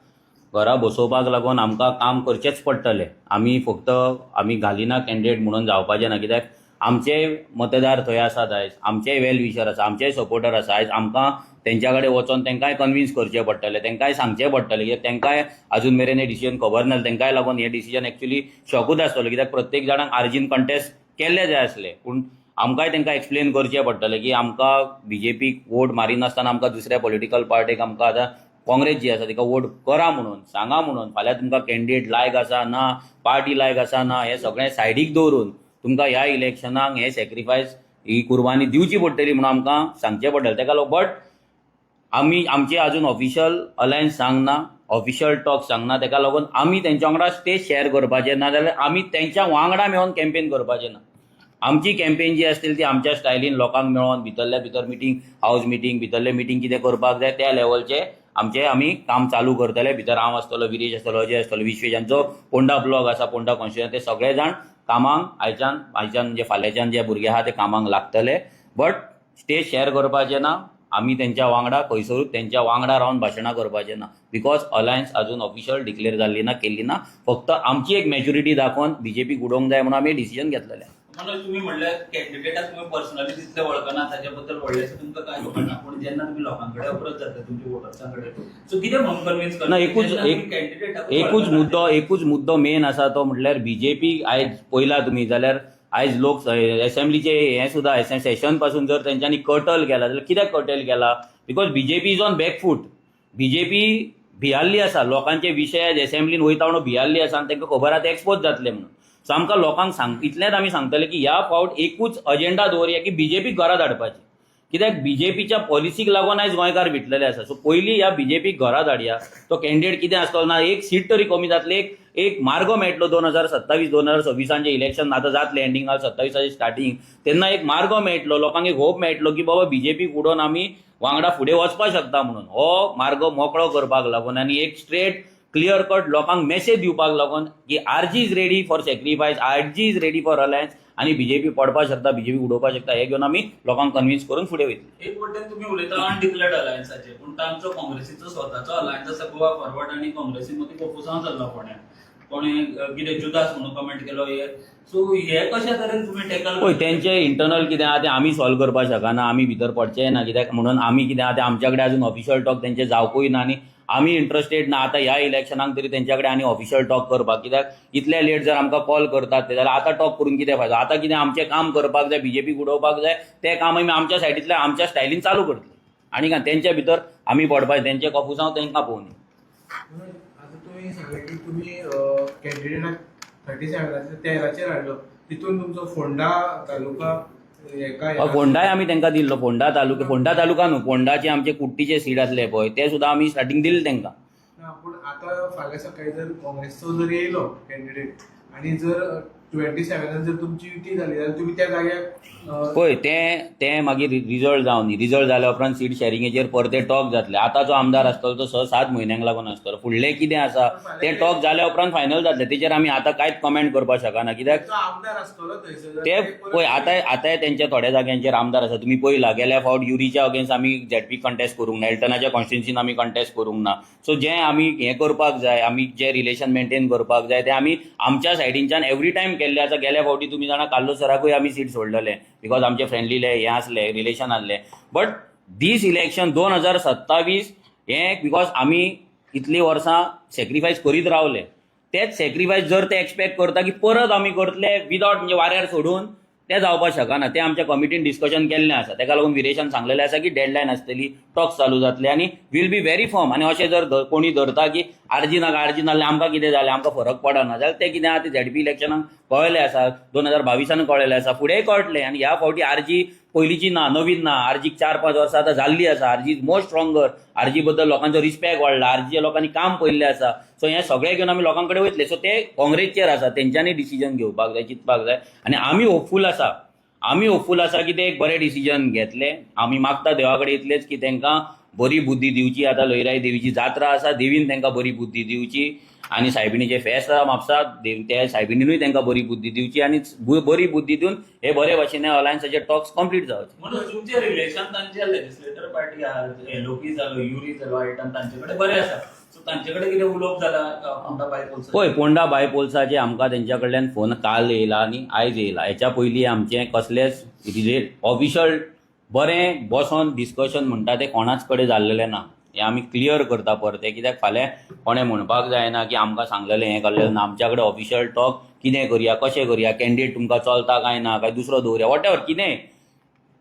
घरा बसोवपाक लागून आमकां काम करचेंच पडटलें. आमी फक्त आमी घालिना कॅन्डिडेट म्हणून जावपाचें ना, कित्याक आमचे मतदार थंय आसात आयज, आमचेय वेल विशर आसा, आमचेय सपोर्टर आसा. आयज आमकां तेंच्या कडेन वचोन तेंकांय कन्विन्स करचें पडटलें, तेंकांय सांगचें पडटलें, कित्याक तेंकांय अजून मेरेन हें डिसिजन खबर नासलें. तेंकांय लागून हें डिसिजन एक्चुअली शॉकूच आसतलें, कित्याक प्रत्येक जाणांक आर्जीन कंटेस्ट केल्ले जाय आसले. पूण आमकांय तेंकां एक्सप्लेन करचें पडटलें की आमकां बीजेपीक वोट मारिनासतना आमकां दुसऱ्या पॉलिटिकल पार्टीक आमकां आतां काँग्रेस जी आसा तिका वोट करा म्हणून सांगा म्हणून. फाल्यां तुमकां कॅन्डिडेट लायक आसा ना, पार्टी लायक आसा ना, हें सगळें सायडीक दवरून तुमकां ह्या इलेक्शनाक हें सॅक्रिफायस ही कुर्बानी दिवची पडटली म्हणून आमकां सांगचें पडटलें. तेका लागून बट आमची अजून ऑफिशियल अलायन्स सांगना, ऑफिशियल टॉक सांगना. तेका लागून आमी तेंच्या वांगडा स्टेज शेअर करपाचें ना, जाल्यार आमी तेंच्या वांगडा मेळोन कॅम्पेन करपाचें ना. आमची कॅम्पेन जी आसतली ती आमच्या स्टायलीन लोकांक मेळोन भितरल्या भितर मिटींग, हावस मिटींग, भितरले मिटींग कितें करपाक जाय त्या लेवलचे आमी काम चालू करतले. भितर हांव आसतलो, विरेश आसतलो, अजय आसतलो, विश्वेश, जांचो पोंडा ब्लॉक आसा, पोंडा कॉन्स्टिट्युएन्सी, ते सगळे जाण कामांक आयच्यान म्हणजे फाल्यांच्यान जे भुरगे आहा ते कामांक लागतले. बट स्टेज शेअर करपाचें ना. आमी तेंच्या वांगडा खंयसरूच तेंच्या वांगडा रावन भाशणां करपाचें ना. बिकॉज अलायन्स अजून ऑफिशियल डिक्लेअर जाल्ली ना, केल्ली ना. फक्त आमची एक मॅच्युरिटी दाखोवन बीजेपीक उडोवंक जाय म्हणून आमी डिसिजन घेतलेलें. मनोज, तुम्ही म्हणल्यार कॅन्डिडेटाक तुम्ही पर्सनली तितले वळखना, ताच्या बद्दल व्हडलेशें तुमकां कांय खबरना, पूण जेन्ना तुमी लोकांकडे अप्रोच जाता तुमच्या वोटर्सां कडेन, सो कितें म्हणून कन्विन्स करता? एकूच मुद्दो मेन आसा तो म्हटल्यार बीजेपी आयज पळयला तुमी जाल्यार आयज लोक असेंब्लीचे हें सुद्दां सेशन पासून जर तेंच्यांनी कर्टल केला जाल्यार कित्याक कर्टल केला? Because BJP is on back foot. BJP भियाल्ली आसा, लोकांचे विशय असेंब्लीन वयता म्हणून भियाल्ली आसा आनी तांकां खबर आहा ते एक्सपोज जातले म्हणून. सो आमकां लोकांक इतलेंच आमी सांगतले की ह्या फावट एकूच अजेंडा दवरया की बीजेपीक घरा धाडपाची. कित्याक बीजेपीच्या पॉलिसीक लागून आयज गोंयकार भितलेले आसा. सो पयलीं ह्या बीजेपीक घरा धाडया. तो कॅन्डिडेट कितें आसतलो ना, एक सीट तरी कमी जातले, एक मार्ग मेळटलो. 2027-2026 इलेक्शन आतां जातले एंडिंगाक, 27 स्टार्टींग, तेन्ना एक मार्ग मेळटलो, लोकांक एक होप मेळटलो की बाबा बीजेपीक उडोवन आमी वांगडा फुडें वचपाक शकता म्हणून. हो मार्ग मोकळो करपाक लागून आनी एक स्ट्रेट क्लियर कट लोकांक मेसेज दिवपाक लागून की RG is ready for sacrifice, RG is ready for alliance आणि बीजेपी पडपाक शकता, बीजेपी उडोवपाक शकता, हे घेवन आमी लोकांक कन्विन्स करून फुडें वयतले. एक वटेन तुम्ही उलयता अनडिक्लेअर्ड अलायन्साचेर, पूण तांचो काँग्रेसीचो स्वताचो अलायन्स आसा गोवा फॉरवर्ड आनी काँग्रेसी मदीं प्रपोजल जाल्लो कोणें कितें जुदास म्हणून कमेंट केलो हे. सो हे कशा तरेन तुमी टॅकल? पळय तेंचे इंटरनल कितें आहा तें आमी सॉल्व करपाक शकना, आमी भितर पडचें ना. कित्याक म्हणून आमी कितें आहा तें आमच्या कडेन अजून ऑफिशियल टॉक तेंचे जावपूय ना आनी आमी इंटरेस्टेड ना आतां ह्या इलेक्शनाक तरी तेंच्या कडेन आनी ऑफिशियल टॉक करपाक. कित्याक इतले लेट जर आमकां कॉल करतात ते जाल्यार आतां टॉक करून कितें फायदो? आतां कितें आमचें काम करपाक जाय, बीजेपीक उडोवपाक जाय, तें काम आमी आमच्या सायडींतल्यान आमच्या स्टायलीन चालू करतले. आनी काय तेंच्या भितर आमी पडपाचें, तेंचे कॉफुसांव तेंकां पळोवन. आता तुम्ही सांगले की तुम्ही कॅन्डिडेटाक 37-13 हाडलो, तितून तुमचो फोंडा तालुका फोंडाय आमी तेंकां दिल्लो. फोंडा तालुका न्हू, फोंडाचे आमचे कुट्टीचे सीट आसले पळय ते सुद्दां आमी स्टार्टींग दिल्ले तेंकां. पूण आतां फाल्यां सकाळी जर काँग्रेसचो जर येयलो कॅन्डिडेट आनी जर 27 जर तुमची युती जाली जाल्यार तुमी त्या जाग्यार पळय ते मागीर रिजल्ट जावन रिजल्ट जाल्या उपरांत सीट शेअरिंगेचेर परते टॉक जातले. आतां जो आमदार आसतलो तो 6-7 म्हयन्यांक लागून आसतलो. फुडलें कितें आसा तें टॉक जाल्या उपरांत फायनल जातलें. तेचेर आमी आतां कांयच कमेंट करपाक शकना. कित्याक आमदार आसतलो थंयसर ते पळय आतांय तेंच्या थोड्या जाग्यांचेर आमदार आसा. तुमी पळयला गेल्या फावट युरीच्या अगेन्स्ट आमी झेडपी कंटेस्ट करूंक ना, एल्टनाच्या कॉन्स्टिट्युन्सीन आमी कंटेस्ट करूंक ना. सो जें आमी हें करपाक जाय, आमी जें रिलेशन मेंटेन करपाक जाय तें आमी आमच्या सायडींच्यान एवरी टायम केल्लें आसा. गेल्या फावटी तुमी जाणा काल्लो सराकूय आमी सीट सोडलेलें बिकॉज आमचे फ्रेंडली हें आसले, रिलेशन आसलें. बट दीस इलेक्शन 2027 हें बिकॉज आमी इतलीं वर्सां सॅक्रिफायस करीत रावले, तेच सॅक्रिफायस जर ते एक्सपेक्ट करता की परत आमी करतले विदावट म्हणजे वाऱ्यार सोडून, तें जावपाक शकना. तें आमच्या कमिटीन डिस्कशन केल्लें आसा. तेका लागून विरेशान सांगलेलें आसा की डेडलायन आसतली, टॉक्स चालू जातले आनी वील बी व्हेरी फर्म. आनी अशें जर कोणी धरता की आरजी नासलें आमकां कितें जालें, आमकां फरक पडना, जाल्यार तें कितें आहा तें झेडपी इलेक्शनाक कळयलें आसा, 2022 कळयलें आसा, फुडेंय कळटलें. आनी ह्या फावटी आरजी पयलींची ना, नवीन ना. आरजीक 4-5 वर्सां आतां जाल्ली आसा. RG is more stronger. RG बद्दल लोकांचो रिस्पेक्ट वाडला. आरजीच्या लोकांनी काम पळयल्लें आसा. सो हें सगळें घेवन आमी लोकां कडेन वयतले. सो ते काँग्रेसचेर आसा, तेंच्यांनी डिसिजन घेवपाक जाय, चिंतपाक जाय. आनी आमी होपफूल आसा की ते एक बरें डिसिजन घेतले. आमी मागता देवा कडेन इतलेंच की तेंकां बरी बुद्धी दिवची. आतां लयराई देवीची जात्रा आसा, देवीन तांकां बरी बुद्धी दिवची आनी सायबिणीचें फेस्त आसा म्हापसा, त्या सायबिणीनूय तांकां बरी बुद्धी दिवची आनी बरी बुद्धी दिवन हे बरे भाशेन अलायन्साचे टॉक्स कंप्लीट जावचे. म्हणून तुमचे रिलेशन तांचे लेजिस्लेटर पार्टी आहा, लोकी जालो, युरी जालो, आयटन तांचे कडेन बरें आसा. सो तांचे कडेन कितें उलोवप जाला पोंडा बायपोल्स? पळय, पोंडा बायपोल्साचे आमकां तेंच्या कडल्यान फोन काल येयला आनी आयज येयला. हेच्या पयलीं आमचें कसलेंच ऑफिशियल बरें बसोन डिस्कशन म्हणटा तें कोणाच कडेन जाल्लेलें ना. हें आमी क्लियर करता परते, कित्याक फाल्यां कोणें म्हणपाक जायना की आमकां सांगलेलें हें केल्लें ना. आमच्या कडेन ऑफिशियल टॉक कितें करया, कशें करया, कॅन्डिडेट तुमकां चलता काय ना, काय दुसरो दवरया, वॉट एवर कितें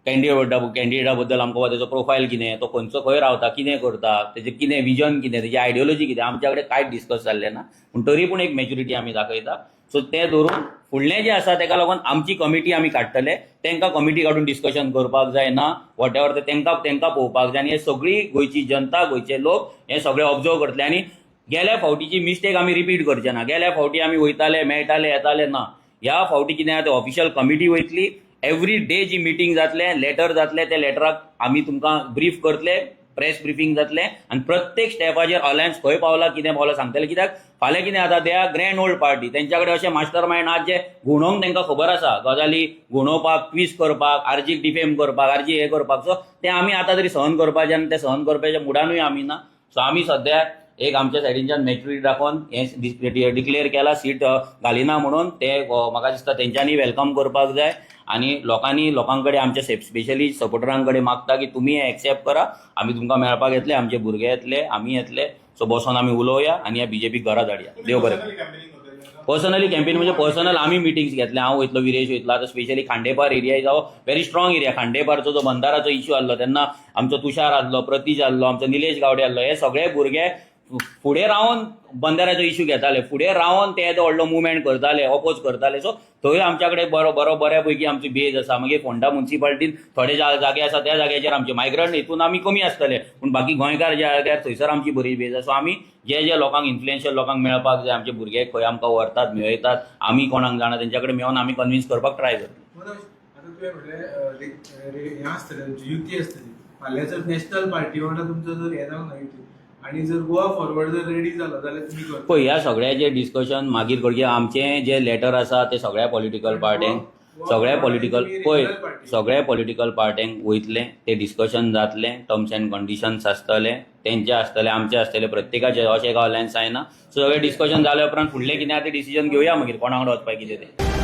कॅन्डिडेटा बद्दल आमकां तेजो प्रोफायल कितें, तो खंयचो खंय रावता, कितें करता, तेजें कितें विजन कितें, तेजी आयडियोलॉजी कितें, आमच्या कडेन कांयच डिस्कस जाल्लें ना. पूण तरी पूण एक मॅच्युरिटी आमी दाखयता. सो तें धरून फुडलें जें आसा तेका लागून आमची कमिटी आमी काडटले. तांकां कमिटी काडून डिस्कशन करपाक जाय ना, वॉट एवर ते तांकां पळोवपाक जाय. आनी हे सगळी गोंयची जनता, गोंयचे लोक हे सगळें ऑब्जर्व करतले. आनी गेल्या फावटीची मिस्टेक आमी रिपीट करचे ना. गेल्या फावटी आमी वयताले, मेळटाले, येताले ना. ह्या फावटी कितें आसा तें ऑफिशियल कमिटी वयतली. एवरी डे जी मिटींग जातलें, लेटर जातलें, त्या लेटराक आमी तुमकां ब्रीफ करतले, प्रेस ब्रिफींग जातलें आनी प्रत्येक स्टेपाचेर अलायन्स खंय पावला, कितें पावला सांगतले. कित्याक फाल्यां कितें जाता, they are grand old party, तेंच्या कडेन अशें मास्टर मायंड आहात जे घुंवडावंक तांकां खबर आसा, गजाली घुंवडावपाक, ट्विस्ट करपाक, आर्जीक डिफेम करपाक, आर्जी हें करपाक. सो तें आमी आतां तरी सहन करपाचें आनी तें सहन करपाच्या मुडानूय आमी ना. सो आमी सद्या एक आमच्या सायडींच्यान मॅच्युरिटी दाखोवन हें डिक्लेअर केला सीट घालिना म्हणून. ते म्हाका दिसता तेंच्यांनी वेलकम करपाक जाय आनी लोकां कडेन आमच्या स्पेशली सपोर्टरां कडेन मागता की तुमी हें एक्सेप्ट करा. आमी तुमकां मेळपाक येतले, आमचे भुरगे येतले, आमी येतले. सो बसोन आमी उलोवया आनी ह्या बीजेपीक घरा धाडया. देव बरें. पर्सनली कॅम्पेन म्हणजे पर्सनल आमी मिटिंग्स घेतले. हांव वयतलो, विरेश वयतलो. आतां specially Khandepar area is a very strong area. खांडेपारचो जो बंदाराचो इश्यू आसलो तेन्ना आमचो तुषार आसलो, प्रतीश आसलो, आमचो निलेश गावडे आसलो. हे सगळे भुरगे फुडें रावन बंदाराचो इश्यू घेताले, फुडें रावन ते व्हडलो मुवमेंट करताले, ऑपोज करताले. सो थंय आमच्या कडेन बऱ्यापैकी आमची बेज आसा. मागीर फोंडा म्युन्सिपालिटीन थोडे जागे आसा त्या जाग्याचेर आमचे मायग्रंट हितून आमी कमी आसतले, पूण बाकी गोंयकार ज्या जाग्यार थंयसर आमची बरी बेज आसा. सो आमी जे लोकांक इन्फ्लुएन्शियल लोकांक मेळपाक जाय, आमचे भुरगे खंय आमकां व्हरतात, मेळयतात, आमी कोणाक जाणा तेंच्या कडेन मेळोन आमी कन्विन्स करपाक ट्राय करता. मनोज, आता तुवें म्हटलें हें आसतलें, तुमची युती आसतली. फाल्यां जर नॅशनल पार्टी वांगडा तुमचो जर हें जावंक ना युती, आनी जर गोवा फॉरवर्ड जर रेडी जालो जाल्यार तुमी करता? पळय, ह्या सगळ्या डिस्कशन मागीर करचें. आमचें जे लेटर आसा ते सगळ्या पॉलिटिकल पार्ट्यांक सगळ्या पॉलिटिकल पार्ट्यांक वयतलें, ते डिस्कशन जातलें, टर्म्स अँड कंडिशन्स आसतले, तेंचे आसतले, आमचे आसतले, प्रत्येकाचे. अशें एक अलायन्स जायना. सो सगळें डिस्कशन जाल्या उपरांत फुडलें कितें आसा तें डिसिजन घेवया मागीर कोणा वांगडा वचपाक कितें तें.